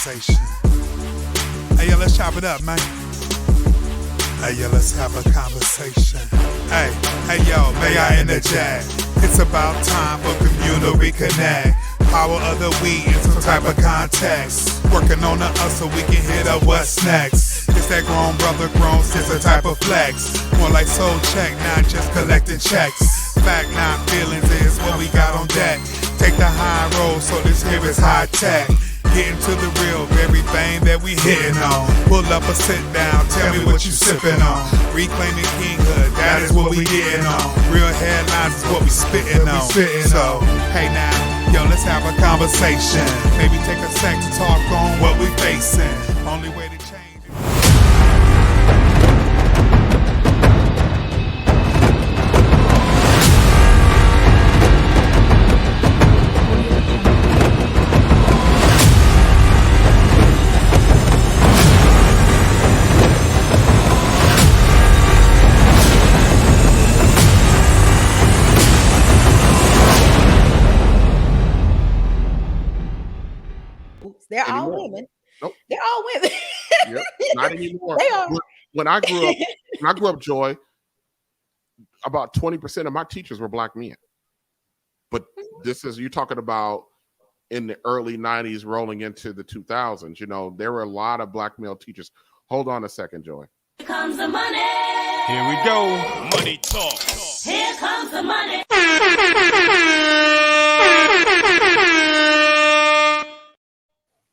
conversation. Hey, yo, let's chop it up, man. Hey, yo, let's have a conversation. Hey, yo, may I interject? It's about time for communal reconnect. Power of the we in some type of context. Working on the us so we can hit up what's next. It's that grown brother, grown sister type of flex. More like soul check, not just collecting checks. Fact, not feelings is what we got on deck. Take the high road, so this here is high tech. Getting to the real, everything that we hitting on. Pull up or sit down, tell me what you sipping on. Reclaiming kinghood, that is what we getting on. Real headlines is what we spitting on. So, hey now, yo, let's have a conversation. Maybe take a sec to talk on what we facing. Only way to change it. They're all women. Nope. They're all women. Yep. Not anymore. They are. When I grew up, Joy, about 20% of my teachers were black men. But this is, you're talking about in the early 90s rolling into the 2000s. You know, there were a lot of black male teachers. Hold on a second, Joy. Here comes the money. Here we go. Money talk. Here comes the money.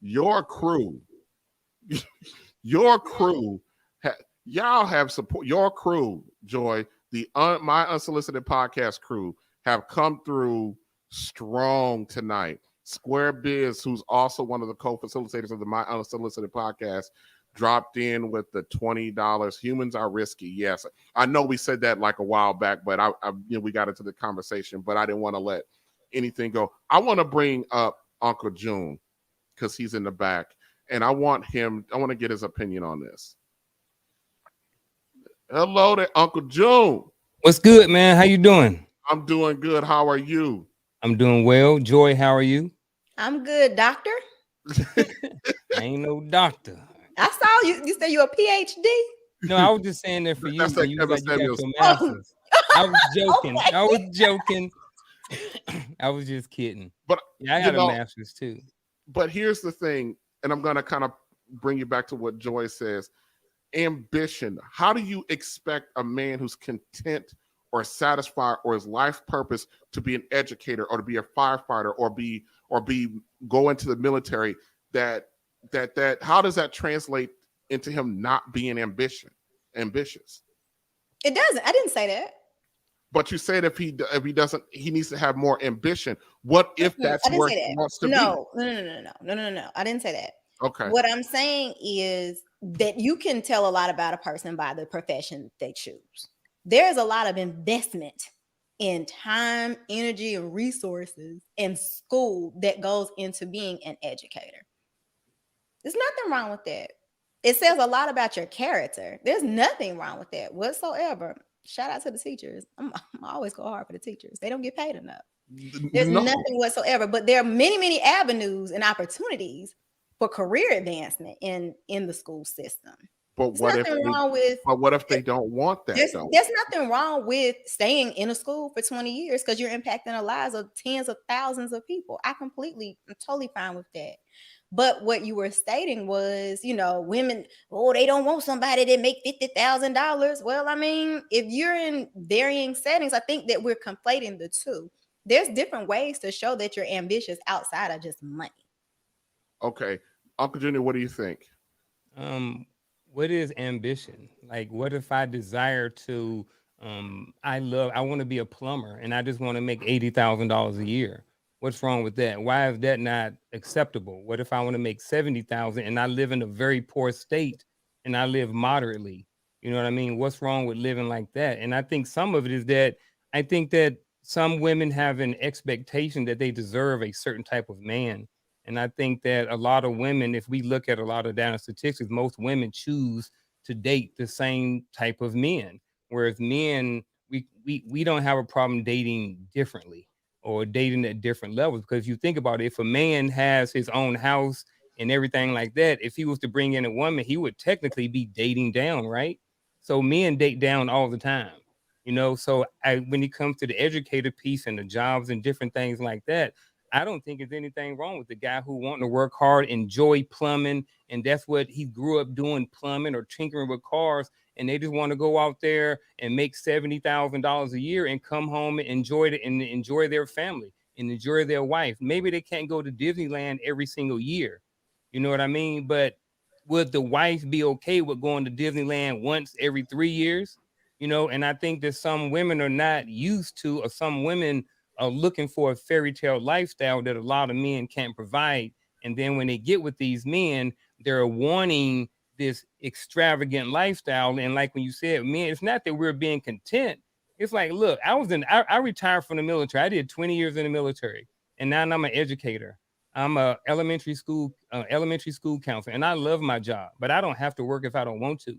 Your crew, y'all have support. Your crew, Joy, my unsolicited podcast crew have come through strong tonight. Square Biz, who's also one of the co-facilitators of the My Unsolicited podcast, dropped in with the $20. Humans are risky. Yes, I know we said that like a while back, but we got into the conversation, but I didn't want to let anything go. I want to bring up Uncle June, because he's in the back, and I want to get his opinion on this. Hello there, Uncle June. What's good, man? How you doing? I'm doing good. How are you? I'm doing well. Joy, how are you? I'm good, doctor. I ain't no doctor. I saw you. You said you're a PhD. No, I was just saying that for you. That's When you got your masters. I was joking. Okay. I was joking. I was just kidding. But yeah, I got a master's too. But here's the thing, and I'm going to kind of bring you back to what Joy says. Ambition. How do you expect a man who's content or satisfied or his life purpose to be an educator or to be a firefighter or go into the military? That how does that translate into him not being ambitious? It doesn't. I didn't say that. But you said if he doesn't, he needs to have more ambition. What if that's where he wants to be? No. I didn't say that. Okay. What I'm saying is that you can tell a lot about a person by the profession they choose. There's a lot of investment in time, energy, and resources in school that goes into being an educator. There's nothing wrong with that. It says a lot about your character. There's nothing wrong with that whatsoever. Shout out to the teachers. I'm always go hard for the teachers. They don't get paid enough. There's nothing whatsoever, but there are many, many avenues and opportunities for career advancement in the school system. But what if they don't want that? There's nothing wrong with staying in a school for 20 years because you're impacting the lives of tens of thousands of people. I'm totally fine with that. But what you were stating was, women, they don't want somebody that make $50,000. Well, I mean, if you're in varying settings, I think that we're conflating the two. There's different ways to show that you're ambitious outside of just money. Okay. Uncle Junior, what do you think? What is ambition? Like, what if I desire to, I want to be a plumber and I just want to make $80,000 a year? What's wrong with that? Why is that not acceptable? What if I want to make $70,000 and I live in a very poor state and I live moderately? You know what I mean? What's wrong with living like that? And I think some of it is that I think that some women have an expectation that they deserve a certain type of man. And I think that a lot of women, if we look at a lot of data statistics, most women choose to date the same type of men. Whereas men, we don't have a problem dating differently or dating at different levels. Because if you think about it, if a man has his own house, and everything like that. If he was to bring in a woman, he would technically be dating down, right? So men date down all the time, you know. So when it comes to the educator piece and the jobs and different things like that, I don't think there's anything wrong with the guy who wanting to work hard, enjoy plumbing, and that's what he grew up doing, plumbing or tinkering with cars, and they just want to go out there and make $70,000 a year and come home and enjoy it and enjoy their family and enjoy their wife. Maybe they can't go to Disneyland every single year. You know what I mean? But would the wife be okay with going to Disneyland once every 3 years? You know, and I think that some women are not used to, or some women are looking for a fairy tale lifestyle that a lot of men can't provide. And then when they get with these men, they're wanting this extravagant lifestyle. And like when you said, men, it's not that we're being content. It's like, look, I retired from the military. I did 20 years in the military, and now I'm an educator. I'm a elementary school counselor, and I love my job, but I don't have to work if I don't want to.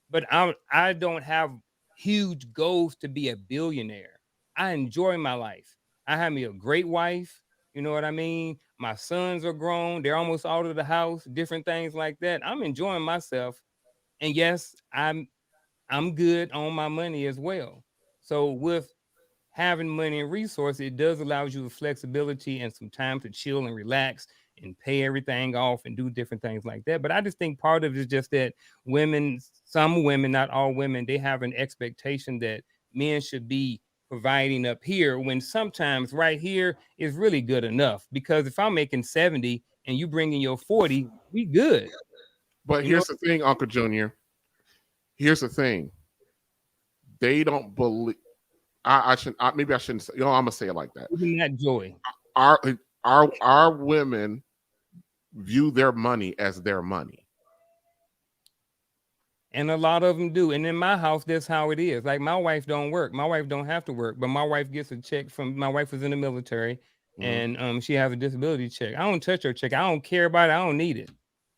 But I don't have huge goals to be a billionaire. I enjoy my life. I have me a great wife. You know what I mean? My sons are grown. They're almost out of the house, different things like that. I'm enjoying myself. And yes, I'm good on my money as well. So with having money and resources, it does allow you the flexibility and some time to chill and relax and pay everything off and do different things like that. But I just think part of it is just that some women, not all women, they have an expectation that men should be providing up here, when sometimes right here is really good enough. Because if I'm making 70 and you bring in your 40, we good. But here's the thing, Uncle Junior. Here's the thing. They don't believe. Maybe I shouldn't say. I'm gonna say it like that. Isn't that joy? Our women view their money as their money. And a lot of them do. And in my house, that's how it is. Like, my wife don't work. My wife don't have to work, but my wife gets a check from, my wife was in the military, and she has a disability check. I don't touch her check. I don't care about it. I don't need it.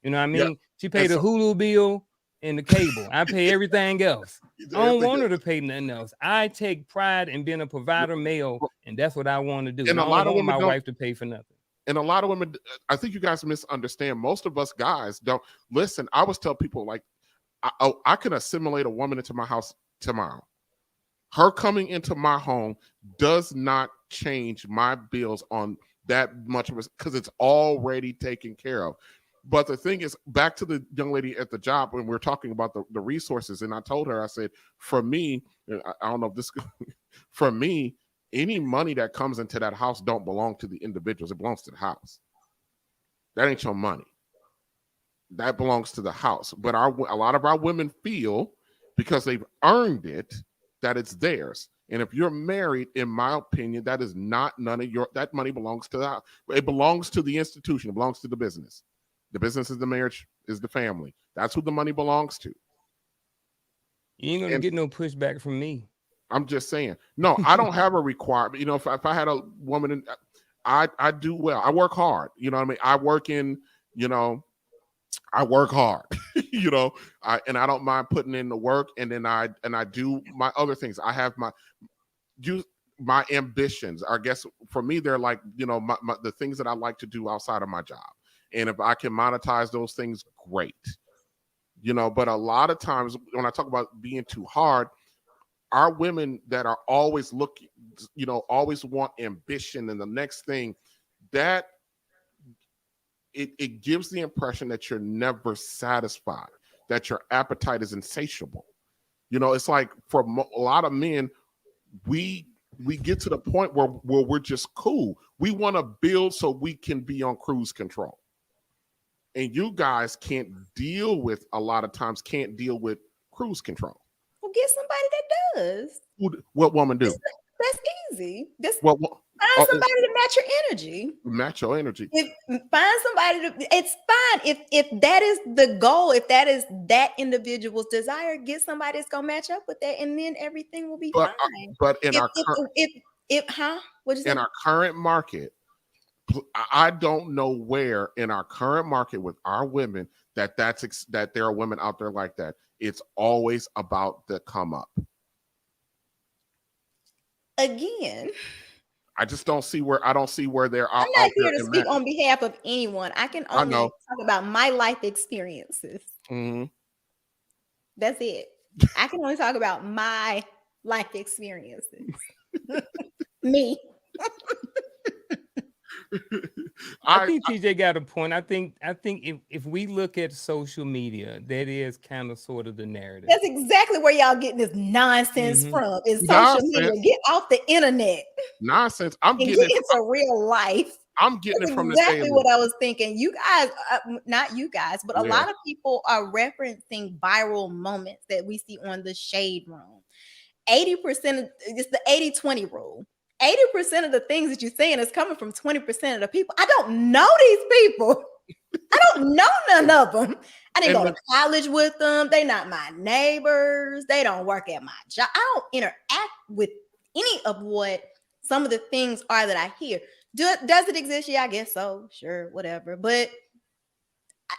You know what I mean? Yep. She paid the Hulu bill and the cable. I pay everything else. I don't want her to pay nothing else. I take pride in being a provider male, and that's what I want to do. And I don't want my wife to pay for nothing. And a lot of women, I think you guys misunderstand. Most of us guys don't listen. I always tell people, like, I can assimilate a woman into my house tomorrow. Her coming into my home does not change my bills on that much of it, because it's already taken care of. But the thing is, back to the young lady at the job, when we're talking about the resources, and I told her, I said, for me, I don't know if this, for me, any money that comes into that house don't belong to the individuals. It belongs to the house. That ain't your money. That belongs to the house. But a lot of our women feel, because they've earned it, that it's theirs. And if you're married, in my opinion, that is not none of your, that money belongs to the house. It belongs to the institution. It belongs to the business. The business is the marriage, is the family. That's who the money belongs to. You ain't gonna get no pushback from me. I'm just saying. No, I don't have a requirement. You know, if I had a woman, I do well. I work hard. You know what I mean? I work in, you know, I work hard, you know, and I don't mind putting in the work, and then I do my other things. I have my ambitions. I guess for me, they're like, you know, the things that I like to do outside of my job. And if I can monetize those things, great. You know, but a lot of times when I talk about being too hard, our women that are always looking, you know, always want ambition and the next thing, that it gives the impression that you're never satisfied, that your appetite is insatiable. You know, it's like for a lot of men, we get to the point where we're just cool. We want to build so we can be on cruise control. And you guys a lot of times can't deal with cruise control. Well, get somebody that does. What woman do? That's easy. Find somebody to match your energy. Match your energy. Find somebody it's fine. If that is the goal, if that is that individual's desire, get somebody that's gonna match up with that, and then everything will be fine. But in our current market, I don't know where in our current market with our women that there are women out there like that. It's always about the come up. Again, I just don't see where they're I'm out not here there to in speak that. on behalf of anyone. I can I only know. talk about my life experiences. Mhm. That's it. I can only talk about my life experiences. Me. I think TJ got a point. I think if we look at social media, that is kind of sort of the narrative. That's exactly where y'all getting this nonsense from. Is social media. Get off the internet. Nonsense. I'm and getting get into real life. I'm getting That's it from exactly the what I was thinking. You guys, not you guys, but a Yeah. lot of people are referencing viral moments that we see on the Shade Room. 80% of it's the 80-20 rule. 80% of the things that you're saying is coming from 20% of the people. I don't know these people. I don't know none of them. I didn't go to college with them. They're not my neighbors. They don't work at my job. I don't interact with any of what some of the things are that I hear. Does it exist? Yeah, I guess so. Sure, whatever. But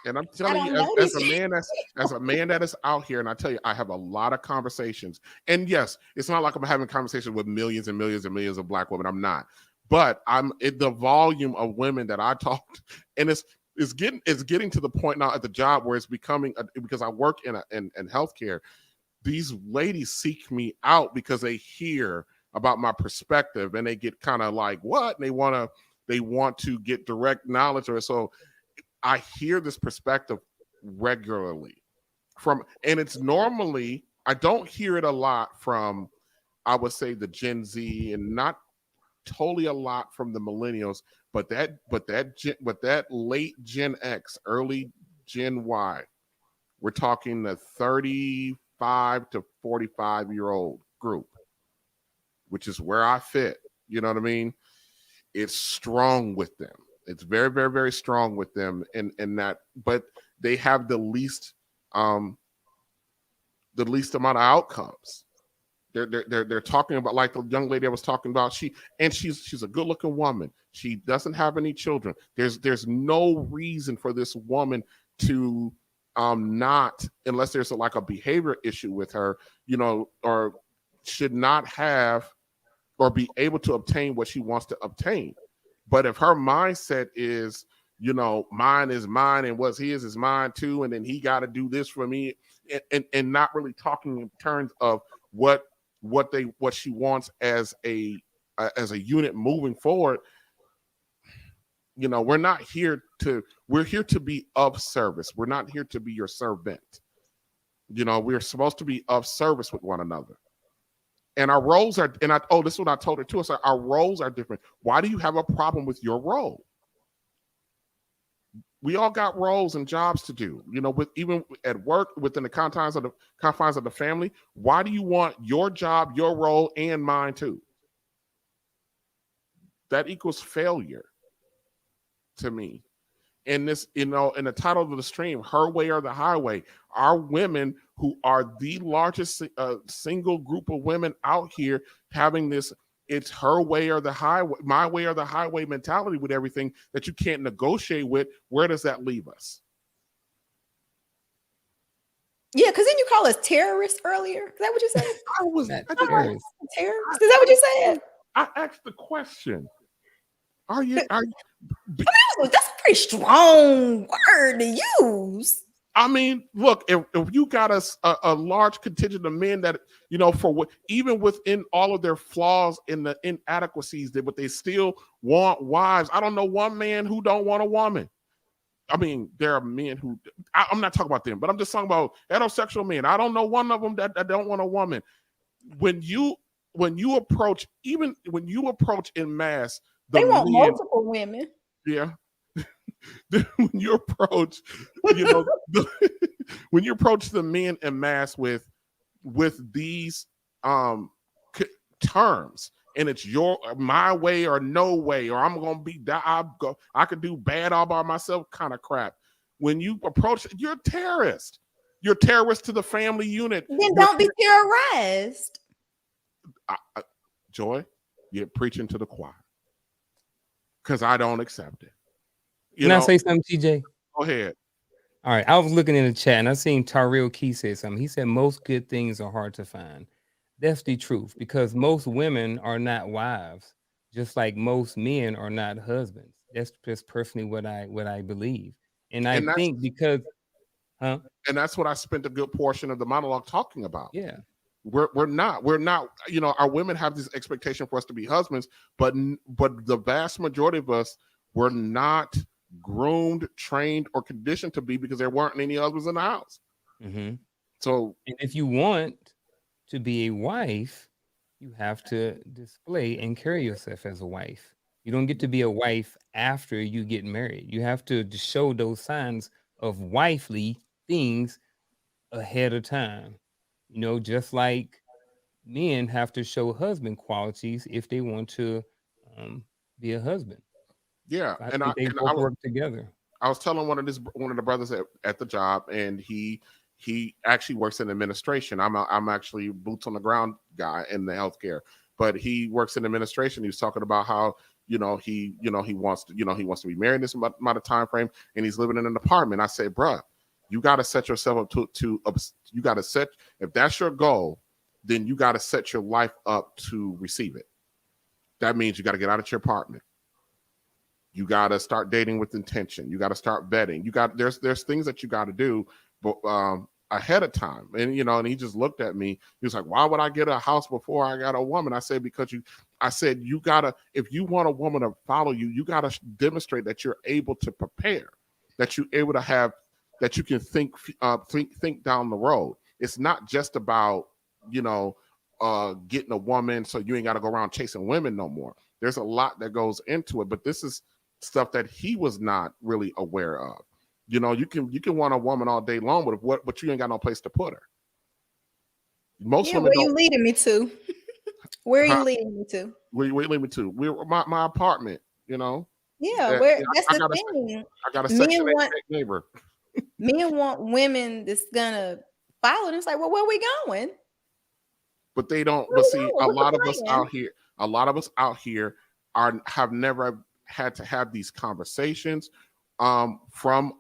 and I'm telling you, as a man that is out here, and I tell you, I have a lot of conversations. And yes, it's not like I'm having conversations with millions and millions and millions of Black women. I'm not. But the volume of women that I talked, and it's getting to the point now at the job where it's becoming because I work in healthcare. These ladies seek me out because they hear about my perspective and they get kind of like, what? And they want to get direct knowledge or so. I hear this perspective regularly and it's normally, I don't hear it a lot from, I would say, the Gen Z, and not totally a lot from the millennials, but that late Gen X, early Gen Y, we're talking the 35 to 45-year-old group, which is where I fit. You know what I mean? It's strong with them. It's very, very, very strong with them, and that, but they have the least amount of outcomes. They're talking about, like the young lady I was talking about. She's a good looking woman. She doesn't have any children. There's no reason for this woman to not, unless there's like a behavior issue with her, or should not have or be able to obtain what she wants to obtain. But if her mindset is, mine is mine and what's his is mine too, and then he got to do this for me, and not really talking in terms of what she wants as a unit moving forward, we're here to be of service. We're not here to be your servant. We're supposed to be of service with one another. And our roles are, this is what I told her too. I said, our roles are different. Why do you have a problem with your role? We all got roles and jobs to do, even at work, within the confines of the family. Why do you want your job, your role, and mine too? That equals failure to me. In this, in the title of the stream, Her Way or the Highway, our women who are the largest single group of women out here having this, it's her way or the highway, my way or the highway mentality with everything that you can't negotiate with. Where does that leave us? Yeah, because didn't you call us terrorists earlier? Is that what you said? I was terrorists. Is that what you said? I asked the question. Are you? That's a pretty strong word to use. I mean, look, if you got a large contingent of men that, even within all of their flaws and the inadequacies, but they still want wives. I don't know one man who don't want a woman. I mean, there are men who, I'm not talking about them, but I'm just talking about heterosexual men. I don't know one of them that don't want a woman. When you approach in mass, they want multiple women. Yeah. When you approach, when you approach the men en masse with these terms, and it's my way or no way, or I'm gonna be, I could do bad all by myself kind of crap. When you approach, you're a terrorist. You're a terrorist to the family unit. Then don't be terrorized. Joy, you're preaching to the choir, because I don't accept it. Can I say something, TJ? Go ahead. All right. I was looking in the chat and I seen Tariel Key say something. He said most good things are hard to find. That's the truth, because most women are not wives. just like most men are not husbands. That's just personally what I believe. And I And think because, huh? and that's what I spent a good portion of the monologue talking about. Yeah. We're not, you know, our women have this expectation for us to be husbands, but the vast majority of us were not groomed, trained, or conditioned to be, because there weren't any husbands in the house. Mm-hmm. So, and if you want to be a wife, you have to display and carry yourself as a wife. You don't get to be a wife after you get married. You have to show those signs of wifely things ahead of time. You know, just like men have to show husband qualities if they want to be a husband. yeah, I think they both work together. I was telling one of the brothers at the job, and he actually works in administration. I'm actually boots on the ground guy in the healthcare, but he works in administration. He was talking about how he wants to be married in this amount of time frame, and he's living in an apartment. I said, bruh, you got to set yourself up you got to set, if that's your goal, then you got to set your life up to receive it. That means you got to get out of your apartment. You got to start dating with intention. You got to start vetting. There's things that you got to do, but ahead of time. And and he just looked at me. He was like, "Why would I get a house before I got a woman?" I said, "Because you gotta. If you want a woman to follow you, you gotta demonstrate that you're able to prepare, that you're able to have, that you can think down the road. It's not just about getting a woman so you ain't got to go around chasing women no more. There's a lot that goes into it, but this is stuff that he was not really aware of. You can want a woman all day long, but you ain't got no place to put her. Most women. Where you leading me to? Where are you leading me to? Where you leading me to? My apartment. Yeah, that's the thing. I got a Section 8 neighbor. Men want women that's gonna follow them. It's like, well, where are we going? But they don't. But see, a lot of us out here have never had to have these conversations from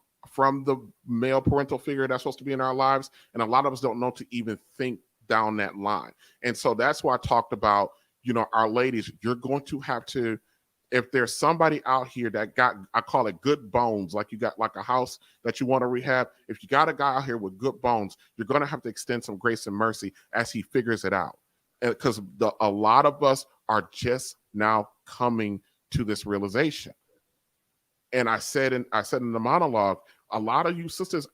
the male parental figure that's supposed to be in our lives, and a lot of us don't know to even think down that line. And so that's why I talked about, our ladies. You're going to have to, if there's somebody out here that got, I call it good bones, like you got like a house that you want to rehab. If you got a guy out here with good bones, you're going to have to extend some grace and mercy as he figures it out. Because a lot of us are just now coming to this realization. And I said in the monologue, a lot of you sisters,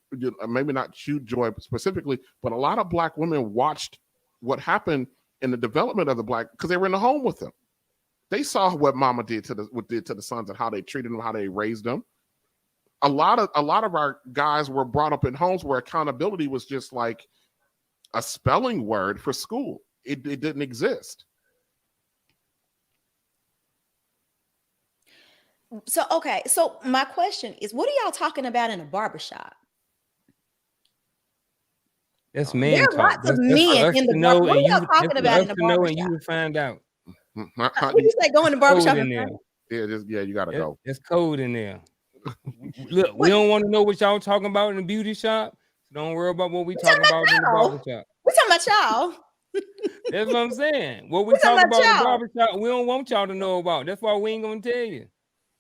maybe not you, Joy, specifically, but a lot of Black women watched what happened in the development of the Black, because they were in the home with them. They saw what Mama did to the sons and how they treated them, how they raised them. A lot of our guys were brought up in homes where accountability was just like a spelling word for school. It didn't exist. So my question is, what are y'all talking about in a barbershop? That's man there are talk. lots of men in the barbershop. What are y'all talking about in the barbershop? And you will find out. What do you say? Go in the barbershop in there. Yeah, you gotta go. There's code in there. Look, we don't want to know what y'all talking about in the beauty shop. So don't worry about what we talking about in the barbershop. We're talking about y'all. That's what I'm saying. What we talking about in the barbershop, we don't want y'all to know about. That's why we ain't gonna tell you.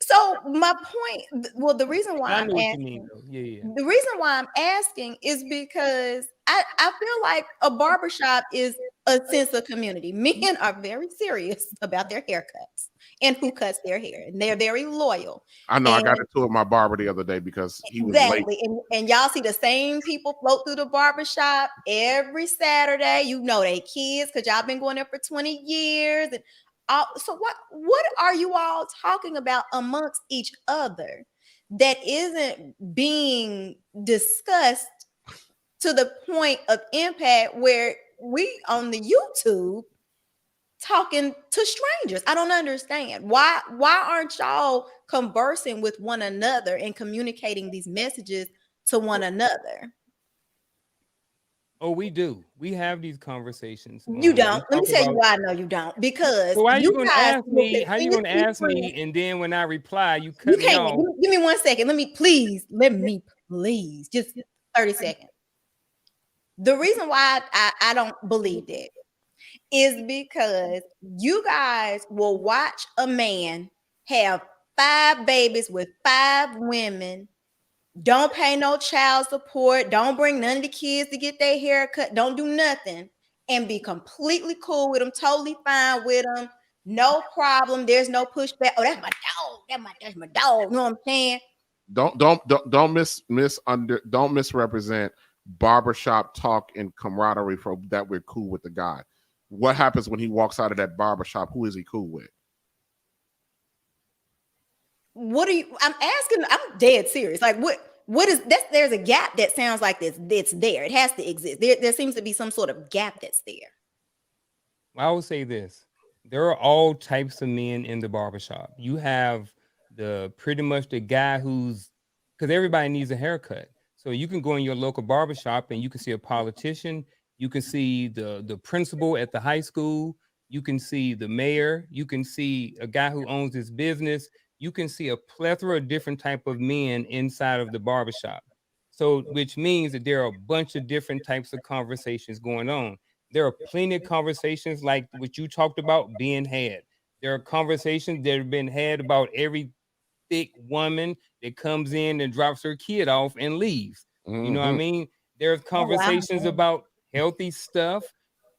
So my point, the reason why I'm asking, the reason why I'm asking is because I feel like a barbershop is a sense of community. Men are very serious about their haircuts and who cuts their hair, and they're very loyal. I know. I got into it with my barber the other day because he was late. And y'all see the same people float through the barbershop every Saturday. They kids because y'all been going there for 20 years. And so what are you all talking about amongst each other that isn't being discussed to the point of impact where we on the YouTube talking to strangers? I don't understand. Why aren't y'all conversing with one another and communicating these messages to one another? Oh, we do. We have these conversations. You don't. Let me tell you why I know you don't. Because so why you gonna ask me? How you gonna ask me? And then when I reply, you cut me off. Give me 1 second. Let me please. Just 30 seconds. The reason why I don't believe that is because you guys will watch a man have 5 babies with 5 women, don't pay no child support, don't bring none of the kids to get their hair cut, don't do nothing, and be completely cool with them, totally fine with them, no problem. There's no pushback. Oh, that's my dog. That's my dog. You know what I'm saying? Don't misrepresent barbershop talk and camaraderie for that we're cool with the guy. What happens when he walks out of that barbershop? Who is he cool with? What are you? I'm asking. I'm dead serious. Like what is that? There's a gap that sounds like this. It's there. It has to exist. There seems to be some sort of gap that's there. I will say this. There are all types of men in the barbershop. You have pretty much the guy because everybody needs a haircut. So you can go in your local barbershop and you can see a politician. You can see the principal at the high school. You can see the mayor. You can see a guy who owns his business. You can see a plethora of different type of men inside of the barbershop. So which means that there are a bunch of different types of conversations going on. There are plenty of conversations like what you talked about being had. There are conversations that have been had about every thick woman that comes in and drops her kid off and leaves. You know what I mean? There's conversations about healthy stuff.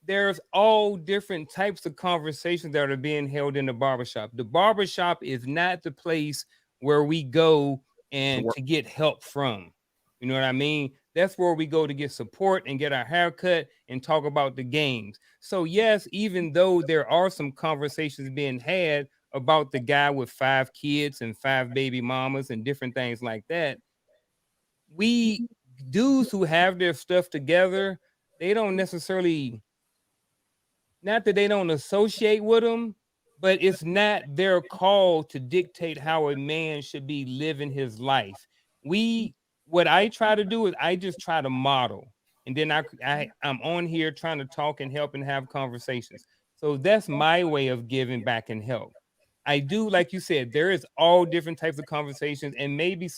There's all different types of conversations that are being held in the barbershop. The barbershop is not the place where we go and to get help from. You know what I mean? That's where we go to get support and get our haircut and talk about the games. So yes, even though there are some conversations being had about the guy with 5 kids and 5 baby mamas and different things like that, we dudes who have their stuff together, they don't necessarily, not that they don't associate with them, but it's not their call to dictate how a man should be living his life. What I try to do is I just try to model, and then I'm on here trying to talk and help and have conversations. So that's my way of giving back and help. I do, like you said, there is all different types of conversations, and maybe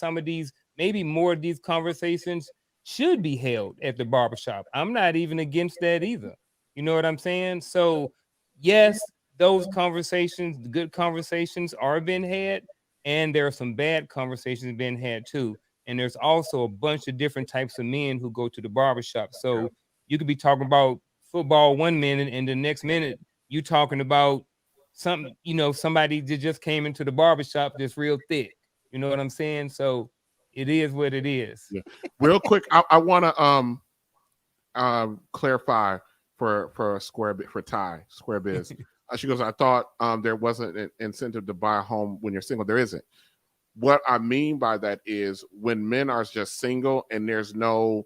maybe more of these conversations should be held at the barbershop. I'm not even against that either. You know what I'm saying? So yes, those conversations, good conversations are being had, and there are some bad conversations being had too. And there's also a bunch of different types of men who go to the barbershop. So you could be talking about football one minute, and the next minute you talking about somebody that just came into the barbershop that's real thick. You know what I'm saying? So it is what it is. Yeah. Real quick, I want to clarify for Ty Square Biz. She goes, I thought there wasn't an incentive to buy a home when you're single. There isn't. What I mean by that is when men are just single and there's no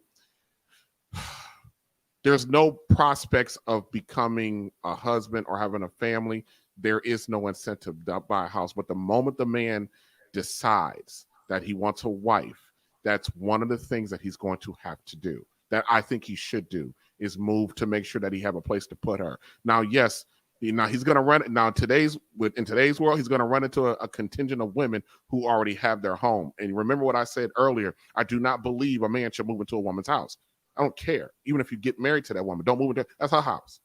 prospects of becoming a husband or having a family, there is no incentive to buy a house. But the moment the man decides that he wants a wife, that's one of the things that he's going to have to do, that I think he should do, is move to make sure that he have a place to put her. Now, yes, he's going to run it. Now, in today's world, he's going to run into a contingent of women who already have their home. And remember what I said earlier, I do not believe a man should move into a woman's house. I don't care. Even if you get married to that woman, don't move into, that's her house.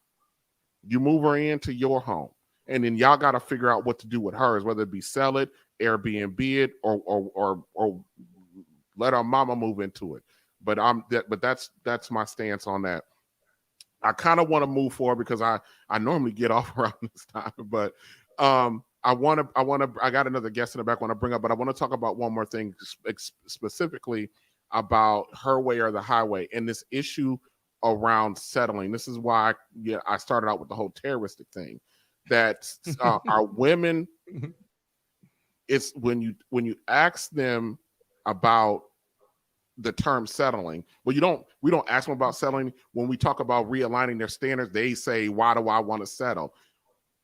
You move her into your home. And then y'all got to figure out what to do with hers, whether it be sell it, Airbnb it, or let her mama move into it. But that's my stance on that. I kind of want to move forward because I normally get off around this time, but I got another guest in the back I want to bring up, but I want to talk about one more thing specifically about her way or the highway and this issue around settling. This is why I started out with the whole terroristic thing, that our women, it's when you ask them about the term settling, we don't ask them about settling. When we talk about realigning their standards, they say, why do I want to settle?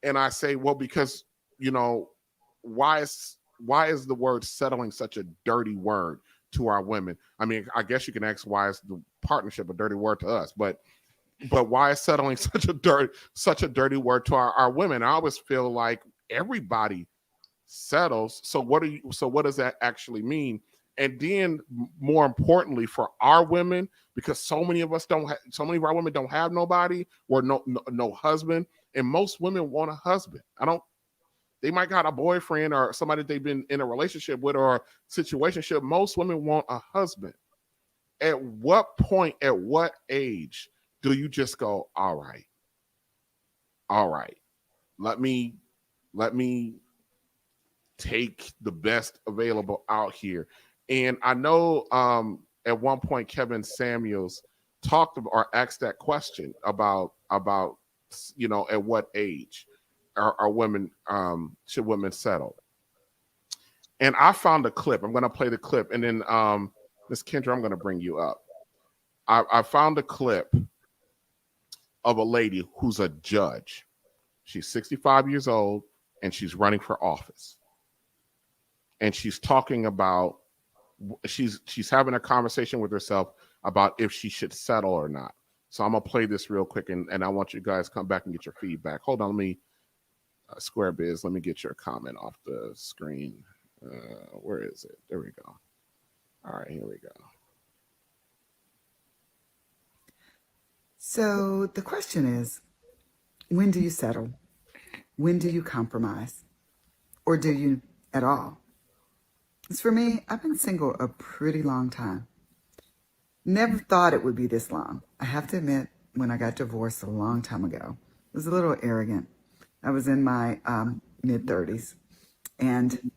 And I say, well, because why is the word settling such a dirty word to our women? I mean, I guess you can ask, why is the partnership a dirty word to us? But why is settling such a dirty word to our women? I always feel like everybody settles. So what does that actually mean? And then more importantly for our women, because so many of our women don't have nobody or no husband. And most women want a husband. They might got a boyfriend or somebody they've been in a relationship with or situationship. Most women want a husband. At what point, at what age do you just go, all right, let me take the best available out here? And I know at one point Kevin Samuels talked about or asked that question about at what age are women should women settle? And I found a clip. I'm going to play the clip, and then Ms. Kendra, I'm going to bring you up. I found a clip of a lady who's a judge. She's 65 years old, and she's running for office. And she's talking about, she's having a conversation with herself about if she should settle or not. So I'm going to play this real quick, and I want you guys to come back and get your feedback. Hold on, let me, Square Biz, let me get your comment off the screen. Where is it? There we go. All right, here we go. So the question is, when do you settle? When do you compromise? Or do you at all? As for me, I've been single a pretty long time. Never thought it would be this long. I have to admit, when I got divorced a long time ago, I was a little arrogant. I was in my mid-30s, and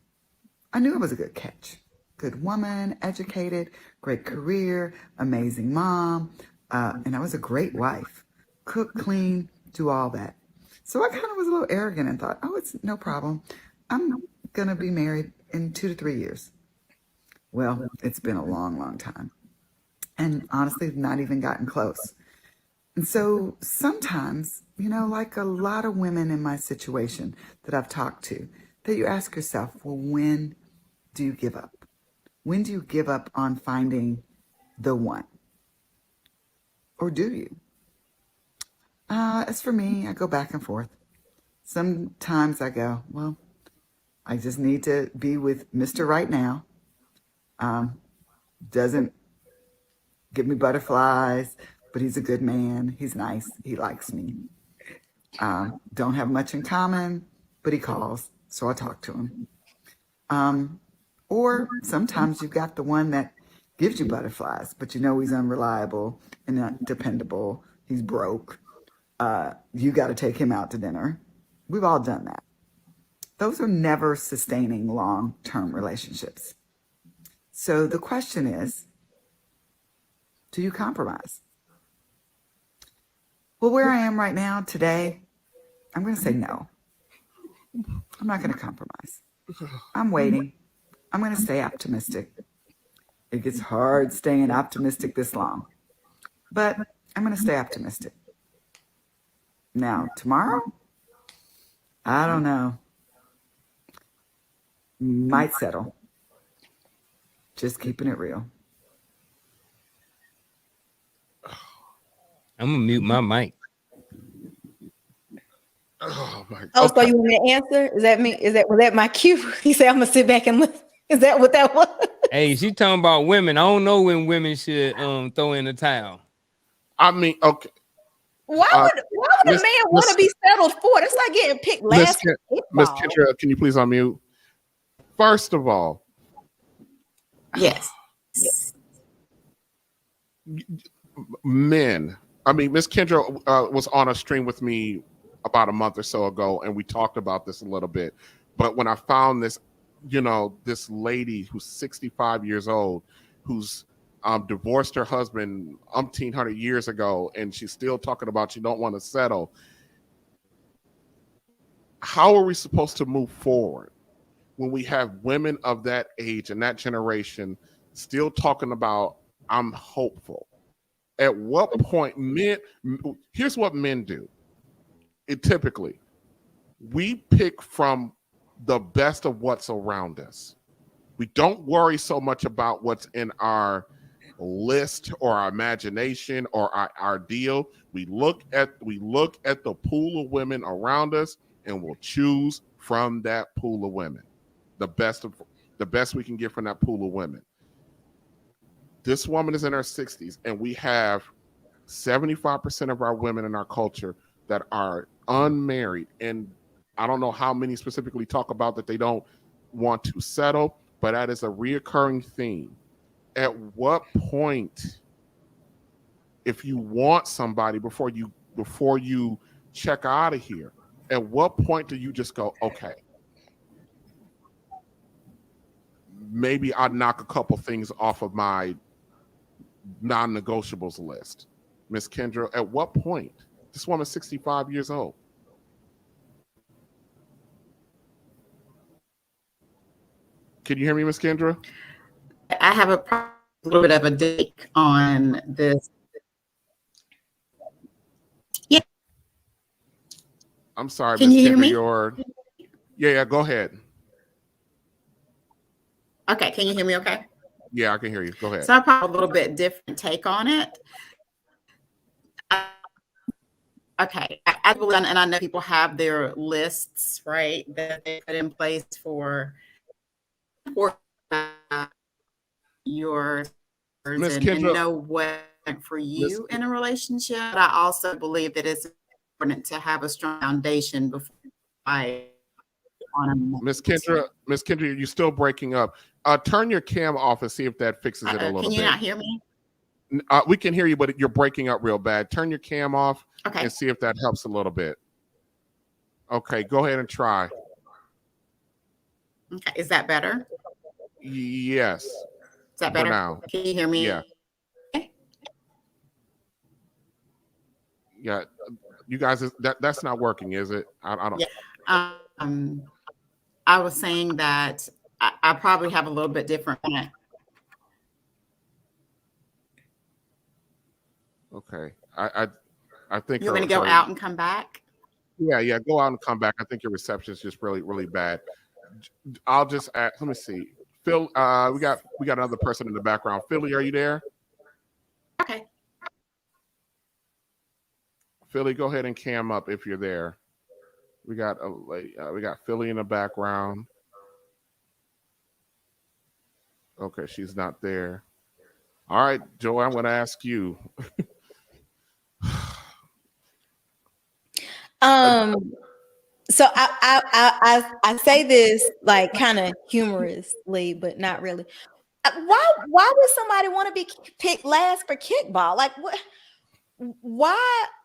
I knew I was a good catch. Good woman, educated, great career, amazing mom, and I was a great wife. Cook, clean, do all that. So I kind of was a little arrogant and thought, oh, it's no problem. I'm going to be married in 2 to 3 years. Well, it's been a long, long time. And honestly, not even gotten close. And so sometimes, like a lot of women in my situation that I've talked to, that you ask yourself, well, when do you give up? When do you give up on finding the one? Or do you? As for me, I go back and forth. Sometimes I go, well, I just need to be with Mr. Right Now. Doesn't give me butterflies, but he's a good man. He's nice. He likes me. Don't have much in common, but he calls, so I talk to him. Or sometimes you've got the one that gives you butterflies, but he's unreliable and not dependable. He's broke. You got to take him out to dinner. We've all done that. Those are never sustaining long-term relationships. So the question is, do you compromise? Well, where I am right now today, I'm going to say no. I'm not going to compromise. I'm waiting. I'm going to stay optimistic. It gets hard staying optimistic this long, but I'm going to stay optimistic. Now, tomorrow, I don't know. Might settle. Just keeping it real. I'm gonna mute my mic. Oh my God. Oh, so you want me to answer? Is that me? Was that my cue? He said I'm gonna sit back and listen. Is that what that was? Hey, she talking about women. I don't know when women should throw in the towel. I mean, okay. Why would a man want to be settled for? That's like getting picked last. Miss Kendra, can you please unmute? First of all, yes. Men. I mean, Miss Kendra was on a stream with me about a month or so ago, and we talked about this a little bit. But when I found this, this lady who's 65 years old, who's divorced her husband 1,800 years ago, and she's still talking about she don't want to settle. How are we supposed to move forward when we have women of that age and that generation still talking about I'm hopeful? At what point here's what men do. Typically, we pick from the best of what's around us. We don't worry so much about what's in our list or our imagination or our ideal. We look at the pool of women around us, and we'll choose from that pool of women the best we can get from that pool of women. This woman is in her 60s, and we have 75% of our women in our culture that are unmarried. And I don't know how many specifically talk about that they don't want to settle, but that is a reoccurring theme. At what point, if you want somebody before you check out of here, at what point do you just go, okay, maybe I knock a couple things off of my non-negotiables list? Miss Kendra, at what point? This woman's 65 years old. Can you hear me, Miss Kendra? I have a little bit of a take on this. Yeah. I'm sorry, Can Miss you hear Kendra. me? Yeah, go ahead. Okay, can you hear me okay? Yeah, I can hear you. Go ahead. So I probably a little bit different take on it. Okay, I believe, and I know people have their lists, right, that they put in place for your Miss and Kendra, know what for you in a relationship. But I also believe that it's important to have a strong foundation before I on a Miss Kendra, you're still breaking up. Turn your cam off and see if that fixes it a little bit. Can you not hear me? We can hear you, but you're breaking up real bad. Turn your cam off and see if that helps a little bit. Okay, go ahead and try. Okay, is that better? Yes. Is that better? Now. Can you hear me? Yeah. Yeah. You guys, that's not working, is it? I don't. Yeah. I was saying that I probably have a little bit different. Okay. I think you're going to go out and come back. Yeah. Go out and come back. I think your reception is just really, really bad. I'll just add, let me see. Phil, we got another person in the background. Philly, are you there? Okay. Philly, go ahead and cam up if you're there. We got Philly in the background. Okay, she's not there. All right, Joe, I'm going to ask you. So I say this like kind of humorously, but not really. Why would somebody want to be picked last for kickball? Like what?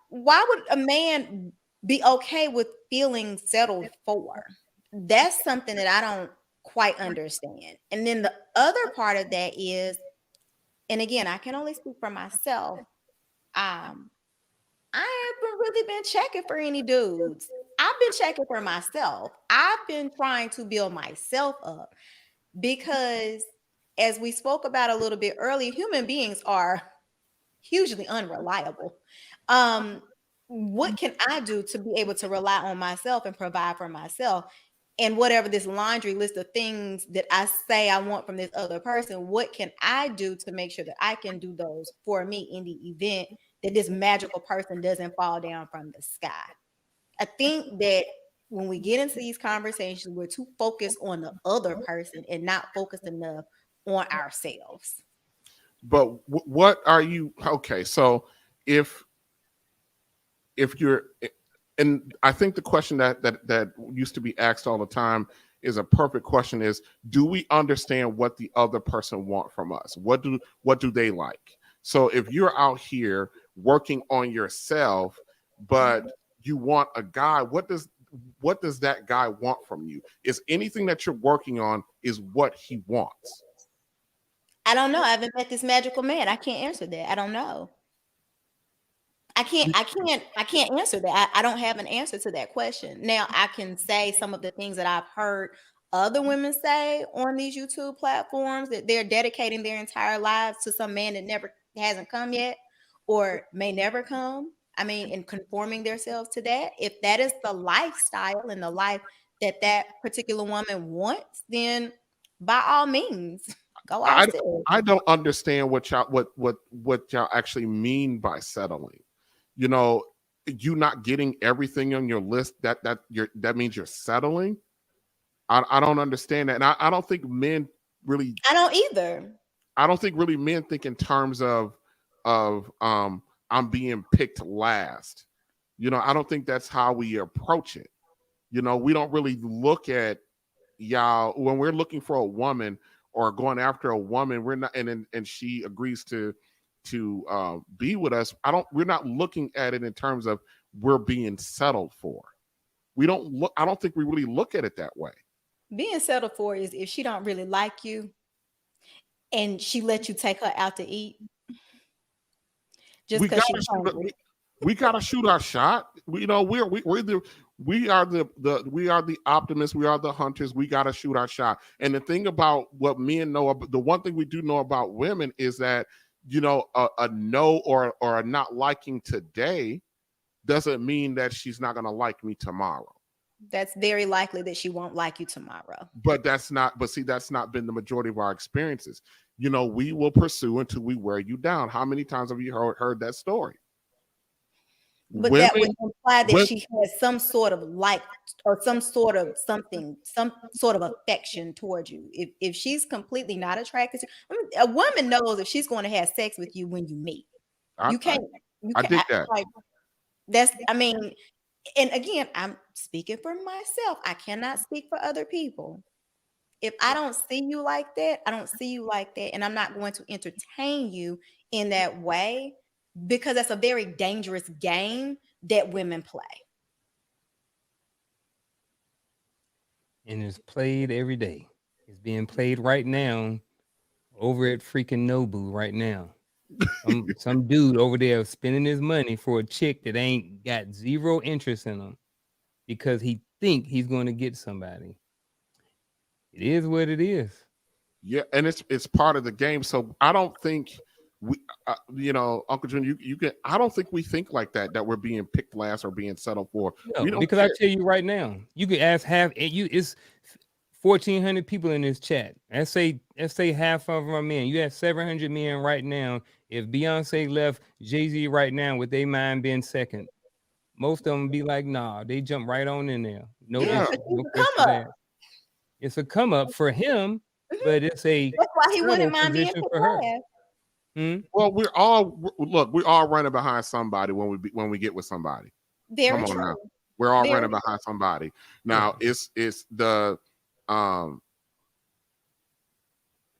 Why would a man be okay with feeling settled for? That's something that I don't quite understand. And then the other part of that is, and again, I can only speak for myself. I haven't really been checking for any dudes. I've been checking for myself. I've been trying to build myself up because, as we spoke about a little bit earlier, human beings are hugely unreliable. What can I do to be able to rely on myself and provide for myself? And whatever this laundry list of things that I say I want from this other person, what can I do to make sure that I can do those for me in the event that this magical person doesn't fall down from the sky? I think that when we get into these conversations, we're too focused on the other person and not focused enough on ourselves. But what are you? Okay, so if you're, and I think the question that used to be asked all the time is a perfect question: is do we understand what the other person want from us? What do they like? So if you're out here working on yourself, but you want a guy, what does that guy want from you? Is anything that you're working on is what he wants? I don't know. I haven't met this magical man. I can't answer that. I don't know. I can't answer that. I don't have an answer to that question. Now I can say some of the things that I've heard other women say on these YouTube platforms, that they're dedicating their entire lives to some man that hasn't come yet or may never come. I mean, and conforming themselves to that. If that is the lifestyle and the life that particular woman wants, then by all means, go out. I don't understand what y'all actually mean by settling. You know, you not getting everything on your list that means you're settling. I don't understand that, and I don't think men really. I don't either. I don't think really men think in terms of I'm being picked last. You know, I don't think that's how we approach it. You know, we don't really look at y'all when we're looking for a woman or going after a woman. We're not, and she agrees to be with us. We're not looking at it in terms of we're being settled for. We don't look. I don't think we really look at it that way. Being settled for is if she don't really like you and she let you take her out to eat just because she's hungry. We gotta shoot our shot. We are the optimists. We are the hunters. We gotta shoot our shot. And the thing about what men know, the one thing we do know about women is that, you know, a no or a not liking today doesn't mean that she's not gonna like me tomorrow. That's very likely that she won't like you tomorrow. But that's not been the majority of our experiences. You know, we will pursue until we wear you down. How many times have you heard that story? But that would imply that she has some sort of like or some sort of something, some sort of affection towards you. If she's completely not attracted to, I mean, a woman knows if she's going to have sex with you when you meet. You can't. I dig that. Like, that's. I mean, and again, I'm speaking for myself. I cannot speak for other people. If I don't see you like that, I don't see you like that, and I'm not going to entertain you in that way. Because that's a very dangerous game that women play. And it's played every day. It's being played right now over at freaking Nobu right now. Some dude over there spending his money for a chick that ain't got zero interest in him because he think he's going to get somebody. It is what it is. Yeah, and it's part of the game. So I don't think we, you know, Uncle Junior, you can. I don't think we think like that we're being picked last or being settled for. No, because care. I tell you right now, you could ask it's 1,400 people in this chat. Let's say half of them are men. You have 700 men right now. If Beyonce left Jay-Z right now with their mind being second, most of them be like, nah, they jump right on in there. No, yeah. no question. It's a come up for him, but it's a that's why he wouldn't mind being picked for her. Well, we're all running behind somebody when we get with somebody. Very true. Now. We're all running behind somebody. Now it's the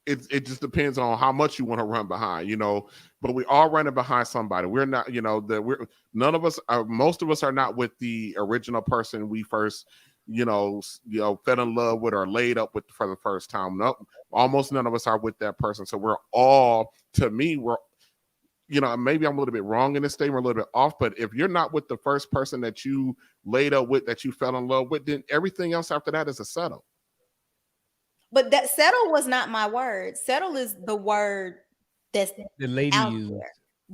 it just depends on how much you want to run behind, you know. But we all running behind somebody. We're not, you know, none of us are. Most of us are not with the original person we first, you know, fell in love with or laid up with for the first time. No, almost none of us are with that person. So we're all, to me, you know, maybe I'm a little bit wrong in this statement, a little bit off, but if you're not with the first person that you laid up with, that you fell in love with, then everything else after that is a settle. But that settle was not my word. Settle is the word that's the lady used.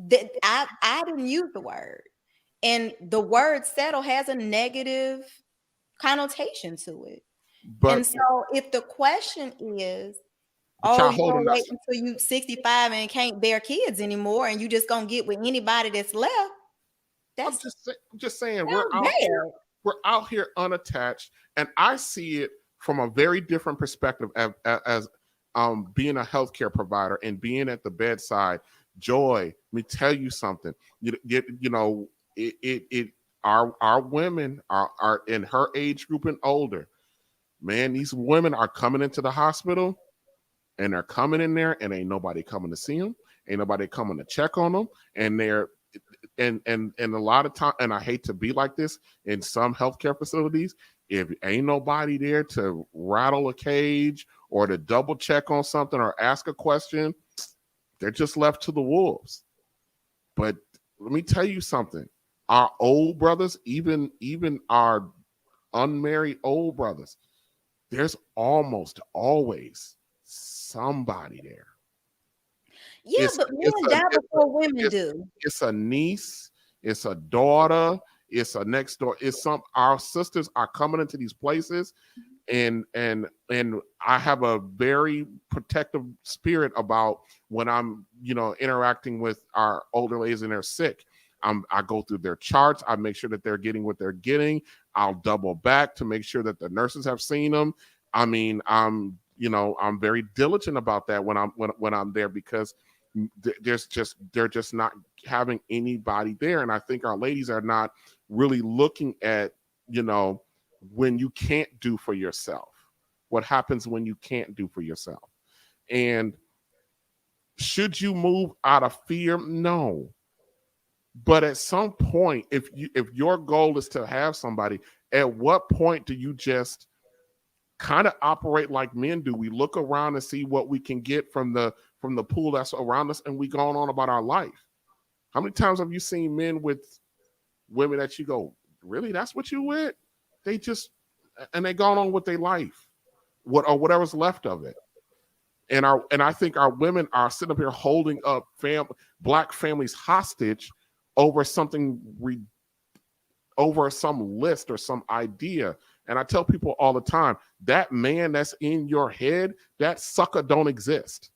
That I didn't use the word. And the word settle has a negative connotation to it. And so if the question is, oh, you gonna wait until you 65 and can't bear kids anymore, and you just gonna get with anybody that's left. I'm just saying we're out here unattached, and I see it from a very different perspective as being a healthcare provider and being at the bedside. Joy, let me tell you something. Our women are in her age group and older. Man, these women are coming into the hospital. And they're coming in there, and ain't nobody coming to see them, ain't nobody coming to check on them, and they're and a lot of time. And I hate to be like this in some healthcare facilities, if ain't nobody there to rattle a cage or to double check on something or ask a question, they're just left to the wolves. But let me tell you something: our old brothers, even our unmarried old brothers, there's almost always somebody there. Yeah, but men die before women do. It's a niece, it's a daughter, it's a next door. Our sisters are coming into these places, and I have a very protective spirit about when I'm, you know, interacting with our older ladies and they're sick. I go through their charts. I make sure that they're getting what they're getting. I'll double back to make sure that the nurses have seen them. I mean, I'm I'm very diligent about that when I'm there, because they're just not having anybody there. And I think our ladies are not really looking at, when you can't do for yourself, what happens when you can't do for yourself. And should you move out of fear? No. But at some point, if your goal is to have somebody, at what point do you just kind of operate like men do? We look around and see what we can get from the pool that's around us, and we go on about our life. How many times have you seen men with women that you go, really, that's what you with? They gone on with their life, or whatever's left of it. And I think our women are sitting up here holding up Black families hostage over over some list or some idea. And I tell people all the time, that man that's in your head, that sucker don't exist.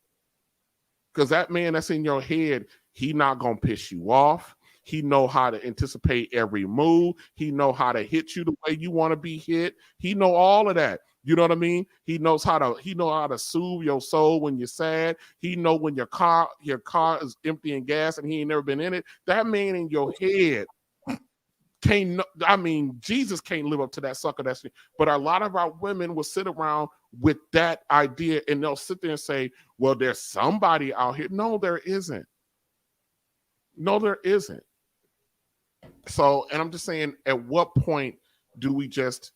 Because that man that's in your head, he not gonna piss you off. He know how to anticipate every move. He know how to hit you the way you want to be hit. He know all of that. You know what I mean? He knows how to soothe your soul when you're sad. He know when your car is empty and gas and he ain't never been in it. That man in your head Jesus can't live up to that sucker. But a lot of our women will sit around with that idea, and they'll sit there and say, well, there's somebody out here. No, there isn't. No, there isn't. So, and I'm just saying, at what point do we just,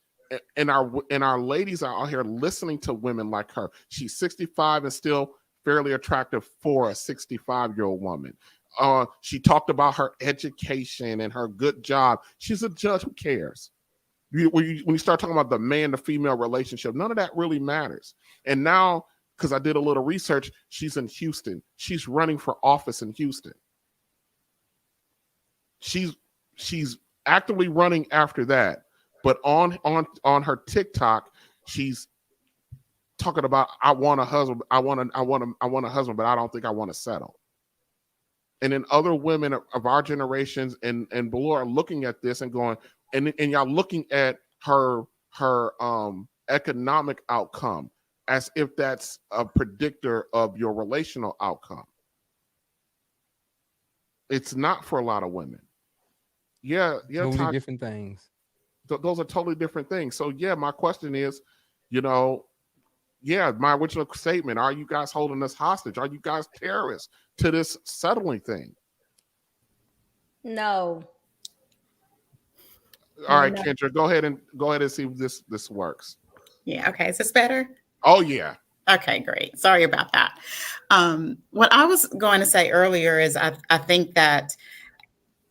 and our ladies are out here listening to women like her. She's 65 and still fairly attractive for a 65-year-old woman. She talked about her education and her good job. She's a judge. Who cares? When you start talking about the man to female relationship, none of that really matters. And now, because I did a little research, she's in Houston. She's running for office in Houston. She's actively running after that. But on her TikTok, she's talking about, I want a husband. I want a husband, but I don't think I want to settle. And then other women of our generations and below are looking at this and going, and y'all looking at her economic outcome as if that's a predictor of your relational outcome. It's not for a lot of women. Yeah, totally different things. Those are totally different things. So yeah, my question is, my original statement, are you guys holding us hostage? Are you guys terrorists to this settling thing? No. All right, Kendra, go ahead and see if this works. Yeah. Okay. Is this better? Oh yeah. Okay, great. Sorry about that. What I was going to say earlier is I think that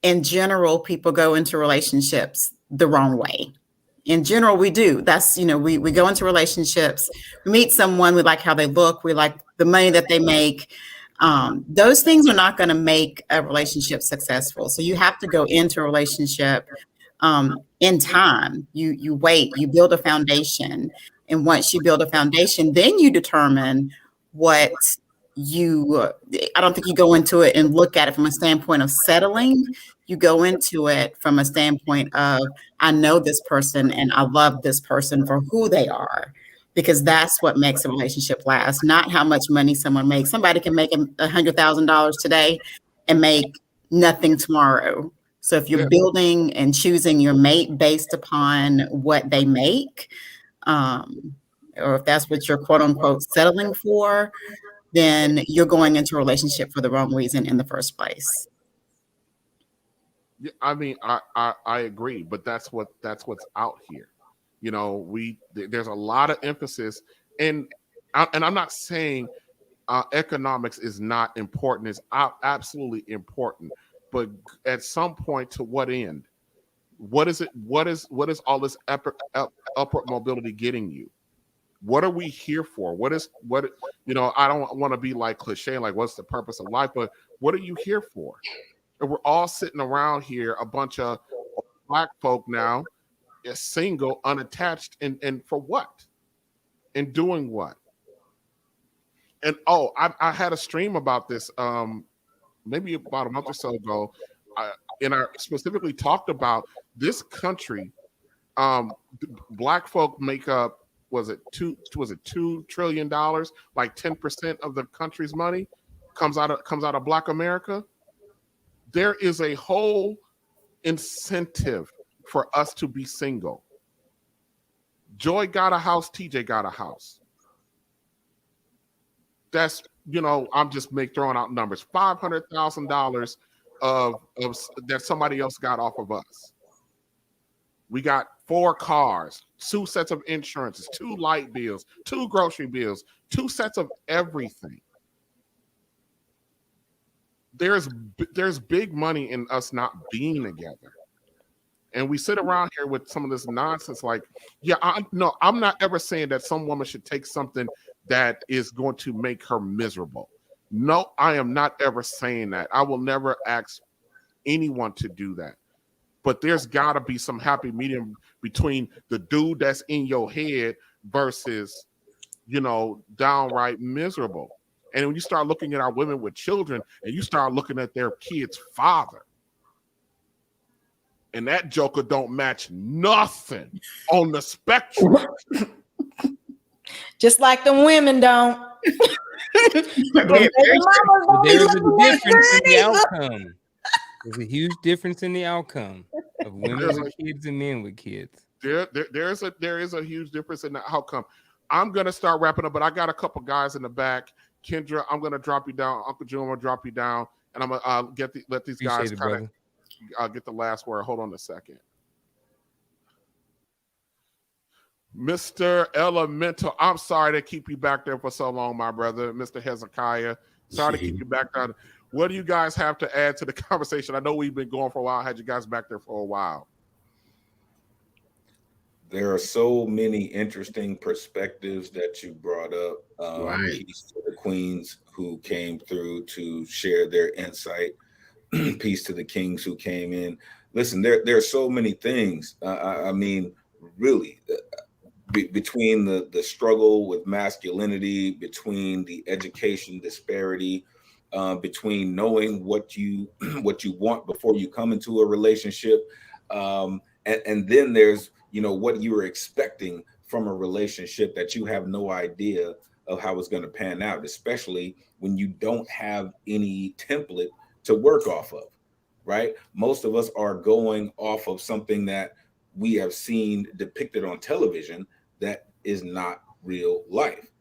in general, people go into relationships the wrong way. In general, we do. That's, we go into relationships, we meet someone, we like how they look, we like the money that they make. Those things are not going to make a relationship successful. So you have to go into a relationship in time. You wait, you build a foundation. And once you build a foundation, then you determine what I don't think you go into it and look at it from a standpoint of settling. You go into it from a standpoint of, I know this person and I love this person for who they are, because that's what makes a relationship last, not how much money someone makes. Somebody can make $100,000 today and make nothing tomorrow. So if you're building and choosing your mate based upon what they make, or if that's what you're quote unquote settling for, then you're going into a relationship for the wrong reason in the first place. Yeah, I mean, I agree, but that's what's out here. There's a lot of emphasis, and I'm not saying economics is not important. It's absolutely important, but at some point, to what end? What is it? What is all this upward mobility getting you? What are we here for? I don't want to be like cliche, like what's the purpose of life, but what are you here for? And we're all sitting around here, a bunch of Black folk now, is single, unattached, and for what? And doing what? And I had a stream about this maybe about a month or so ago, and I specifically talked about this country. Black folk make up was it $2 trillion, like 10% of the country's money comes out of Black America. There is a whole incentive for us to be single. Joy got a house, TJ got a house. That's, I'm just throwing out numbers. $500,000 of that somebody else got off of us. We got 4 cars, 2 sets of insurances, 2 light bills, 2 grocery bills, 2 sets of everything. There's big money in us not being together. And we sit around here with some of this nonsense like, I'm not ever saying that some woman should take something that is going to make her miserable. No, I am not ever saying that. I will never ask anyone to do that. But there's got to be some happy medium between the dude that's in your head versus, downright miserable. And when you start looking at our women with children and you start looking at their kid's father, and that joker don't match nothing on the spectrum. Just like the women don't. But there's a difference in the outcome. There's a huge difference in the outcome of women with kids and men with kids. There is a huge difference in the outcome. I'm gonna start wrapping up, but I got a couple guys in the back. Kendra, I'm gonna drop you down. Uncle Joe, I'm gonna drop you down, and I'm gonna let these guys kind of get the last word. Hold on a second. Mr. Elemental, I'm sorry to keep you back there for so long, my brother. Mr. Hezekiah, sorry to keep you back there. What do you guys have to add to the conversation? I know we've been going for a while. I had you guys back there for a while. There are so many interesting perspectives that you brought up. Right. Peace to the queens who came through to share their insight. Peace to the kings who came in. Listen, there are so many things. I mean, really, between the struggle with masculinity, between the education disparity, between knowing what you want before you come into a relationship, and then there's what you were expecting from a relationship that you have no idea of how it's going to pan out, especially when you don't have any template to work off of, right? Most of us are going off of something that we have seen depicted on television that is not real life,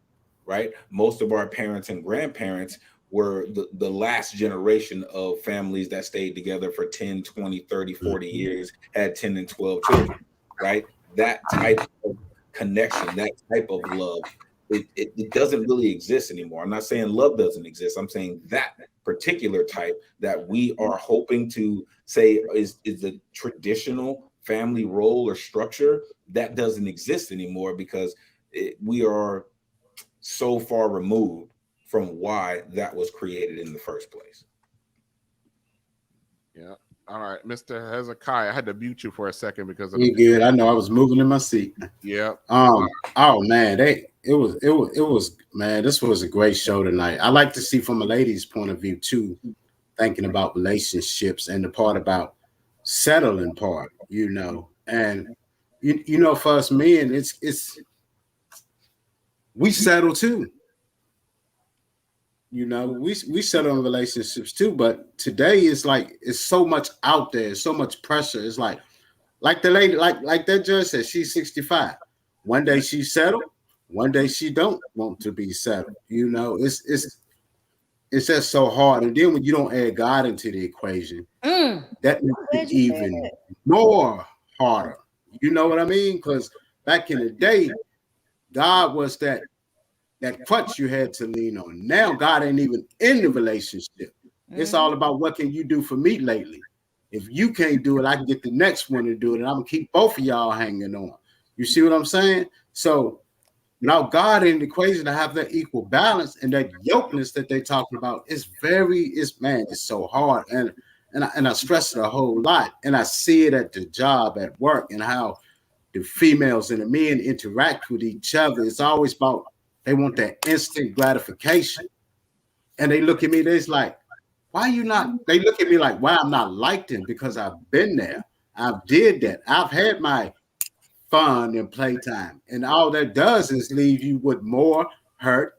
right? Most of our parents and grandparents were the last generation of families that stayed together for 10, 20, 30, 40 years, had 10 and 12 children, right? That type of connection, that type of love, it doesn't really exist anymore. I'm not saying love doesn't exist. I'm saying that particular type that we are hoping to say is the traditional family role or structure, that doesn't exist anymore because we are so far removed from why that was created in the first place. Yeah. All right, Mr. Hezekiah, I had to mute you for a second because of You good? I know I was moving in my seat. Yeah. Oh man, it was man. This was a great show tonight. I like to see from a lady's point of view too, thinking about relationships and the part about settling part, and for us men, it's we settle too. We settle in relationships too, but today is like it's so much out there, so much pressure. It's like the lady, like that judge said, she's 65. One day she settled, one day she don't want to be settled. It's just so hard. And then when you don't add God into the equation, that makes it even more harder. You know what I mean? Because back in the day, God was that crutch you had to lean on. Now God ain't even in the relationship. It's all about what can you do for me lately. If you can't do it, I can get the next one to do it, and I'm gonna keep both of y'all hanging on. You see what I'm saying? So now God in the equation to have that equal balance and that yokeness that they're talking about is it's so hard. And I stress it a whole lot. And I see it at the job, at work, and how the females and the men interact with each other. It's always about they want that instant gratification. And they look at me, they're like, why you not? They look at me like, why I'm not like them? Because I've been there. I've did that. I've had my fun and playtime. And all that does is leave you with more hurt,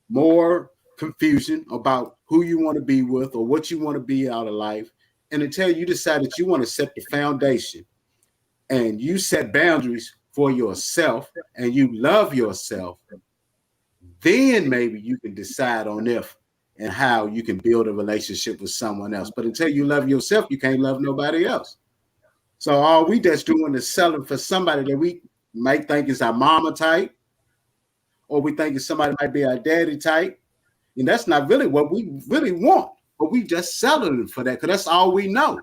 more confusion about who you want to be with or what you want to be out of life. And until you decide that you want to set the foundation and you set boundaries for yourself and you love yourself, then maybe you can decide on if and how you can build a relationship with someone else. But until you love yourself, you can't love nobody else. So all we just doing is selling for somebody that we might think is our mama type, or we think somebody might be our daddy type. And that's not really what we really want, but we just selling for that because that's all we know.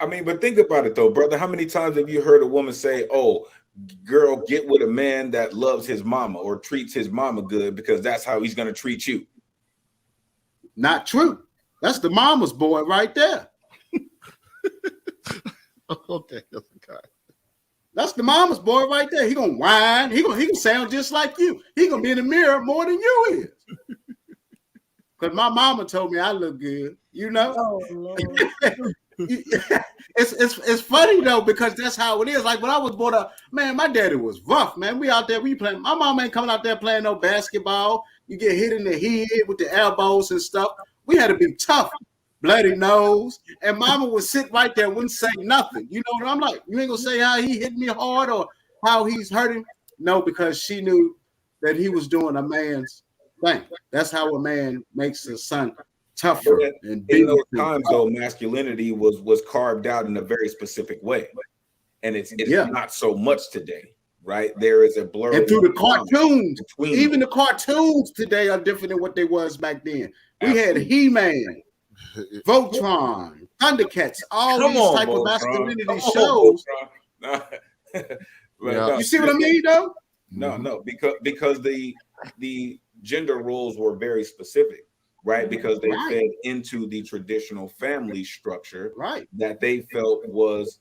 I mean, but think about it though, brother. How many times have you heard a woman say, "Oh, girl, get with a man that loves his mama or treats his mama good because that's how he's going to treat you"? Not true. That's the mama's boy right there. Okay. That's the mama's boy right there. He gonna whine. He gonna sound just like you. He gonna be in the mirror more than you is. Because my mama told me I look good. You know. Oh, Lord. It's funny though because that's how it is. Like when I was born up, man, my daddy was rough, man. We out there, we playing. My mom ain't coming out there playing no basketball. You get hit in the head with the elbows and stuff. We had to be tough, bloody nose. And mama would sit right there, wouldn't say nothing. You know what I'm like? You ain't gonna say how he hit me hard or how he's hurting. No, because she knew that he was doing a man's thing. That's how a man makes a son tougher. And in those times, though, masculinity was carved out in a very specific way, and it's not so much today, right? There is a blur. And through the cartoons, even the cartoons today are different than what they was back then. We had He-Man, Voltron, Thundercats, all these type of masculinity shows. You see what I mean, though? No, because the gender roles were very specific. Right, because they fed into the traditional family structure, that they felt was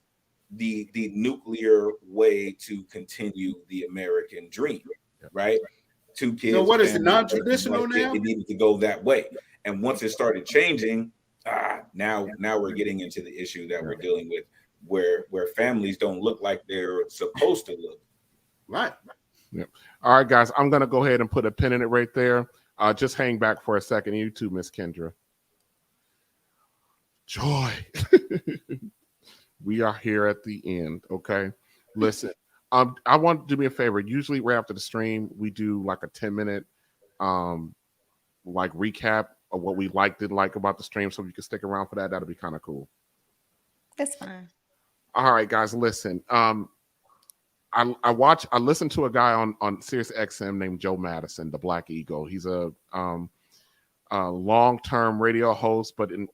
the nuclear way to continue the American dream, right? 2 kids. So what is it, non-traditional now? It needed to go that way, and once it started changing, now we're getting into the issue that we're dealing with, where families don't look like they're supposed to look. Right. Yeah. All right, guys, I'm gonna go ahead and put a pin in it right there. Just hang back for a second. You too, Miss Kendra. Joy. We are here at the end, okay? Listen, I want to do me a favor. Usually right after the stream, we do like a 10-minute like recap of what we didn't like about the stream. So if you can stick around for that, that'll be kind of cool. That's fine. All right, guys, listen. I listened to a guy on Sirius XM named Joe Madison, the Black Eagle. He's a long-term radio host, but an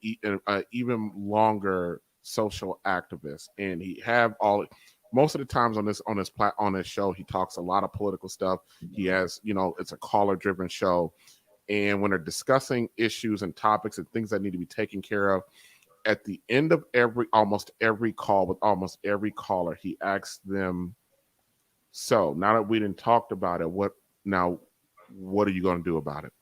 even longer social activist. And he most of the times on this show, he talks a lot of political stuff. He has, it's a caller-driven show. And when they're discussing issues and topics and things that need to be taken care of, at the end of almost every call with almost every caller, he asks them, so now that we didn't talked about it, what are you going to do about it?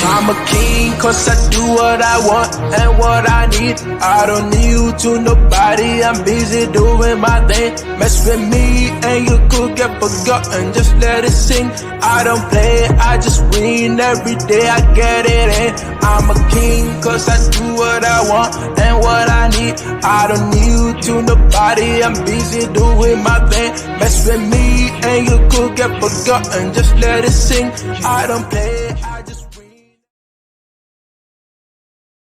I'm a king cause I do what I want and what I need. I don't need you to nobody, I'm busy doing my thing. Mess with me and you could get forgotten, just let it sing. I don't play, I just win, every day I get it in. I'm a king cause I do what I want and what I need. I don't need you to nobody, I'm busy doing my thing. Mess with me and you could get forgotten, just let it sing. I don't play.